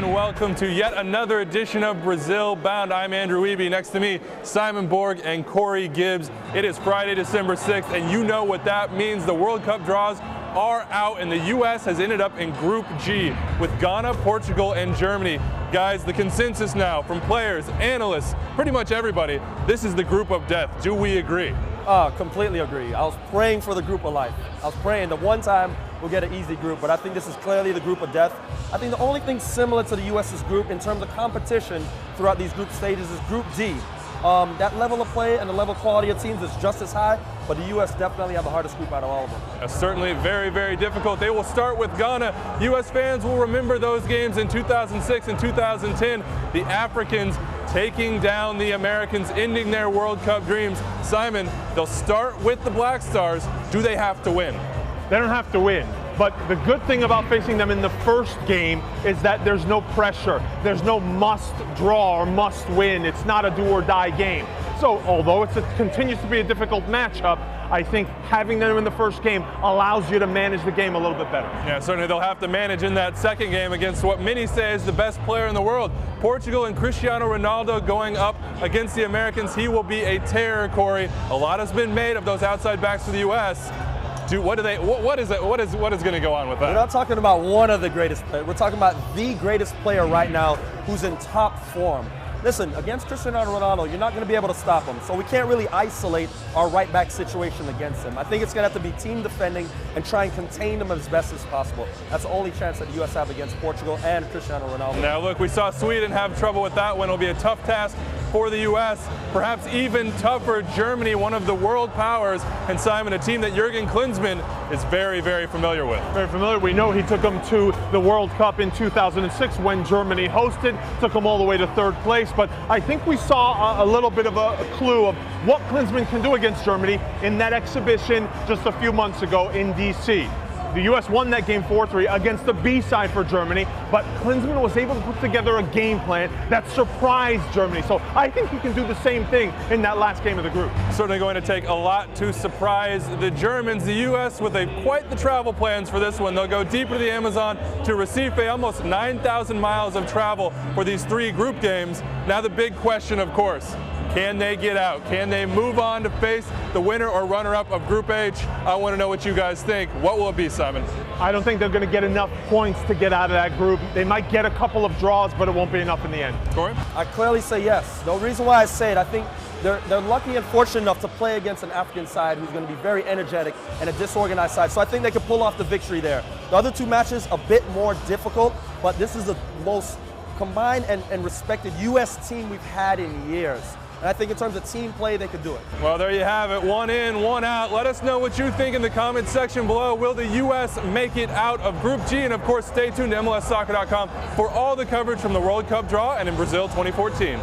and welcome to yet another edition of Brazil Bound. I'm Andrew Wiebe. Next to me, Simon Borg and Corey Gibbs. It is Friday, December 6th, and you know what that means. The World Cup draws are out, and the U.S. has ended up in Group G with Ghana, Portugal, and Germany. Guys, the consensus now from players, analysts, pretty much everybody, this is the group of death. Do we agree? Completely agree. I was praying for the group of life. I was praying the one time we'll get an easy group, but I think this is clearly the group of death. I think the only thing similar to the U.S.'s group in terms of competition throughout these group stages is Group D. That level of play and the level of quality of teams is just as high, but the U.S. definitely have the hardest group out of all of them. Certainly very, very difficult. They will start with Ghana. U.S. fans will remember those games in 2006 and 2010. The Africans taking down the Americans, ending their World Cup dreams. Simon, they'll start with the Black Stars. Do they have to win? They don't have to win. But the good thing about facing them in the first game is that there's no pressure. There's no must draw or must win. It's not a do or die game. So although it continues to be a difficult matchup, I think having them in the first game allows you to manage the game a little bit better. Yeah, certainly they'll have to manage in that second game against what many say is the best player in the world. Portugal and Cristiano Ronaldo going up against the Americans. He will be a terror, Corey. A lot has been made of those outside backs for the U.S. What is going to go on with that? We're not talking about one of the greatest players. We're talking about the greatest player right now who's in top form. Listen, against Cristiano Ronaldo, you're not going to be able to stop him. So we can't really isolate our right back situation against him. I think it's going to have to be team defending and try and contain them as best as possible. That's the only chance that the U.S. have against Portugal and Cristiano Ronaldo. Now look, we saw Sweden have trouble with that one. It'll be a tough task for the U.S., perhaps even tougher Germany, one of the world powers, and Simon, a team that Jurgen Klinsmann is very, very familiar with. Very familiar. We know he took them to the World Cup in 2006 when Germany hosted, took them all the way to third place, but I think we saw a little bit of a clue of what Klinsmann can do against Germany in that exhibition just a few months ago in D.C. The U.S. won that game 4-3 against the B side for Germany, but Klinsmann was able to put together a game plan that surprised Germany. So I think he can do the same thing in that last game of the group. Certainly going to take a lot to surprise the Germans. The U.S. with quite the travel plans for this one. They'll go deep into the Amazon to Recife, almost 9,000 miles of travel for these three group games. Now the big question, of course, can they get out? Can they move on to face the winner or runner-up of Group H? I want to know what you guys think. What will it be, Simon? I don't think they're going to get enough points to get out of that group. They might get a couple of draws, but it won't be enough in the end. Corey? I clearly say yes. The reason why I say it, I think they're lucky and fortunate enough to play against an African side who's going to be very energetic and a disorganized side. So I think they can pull off the victory there. The other two matches, a bit more difficult, but this is the most combined and respected U.S. team we've had in years. And I think in terms of team play, they could do it. Well, there you have it. One in, one out. Let us know what you think in the comments section below. Will the U.S. make it out of Group G? And, of course, stay tuned to MLSsoccer.com for all the coverage from the World Cup draw and in Brazil 2014.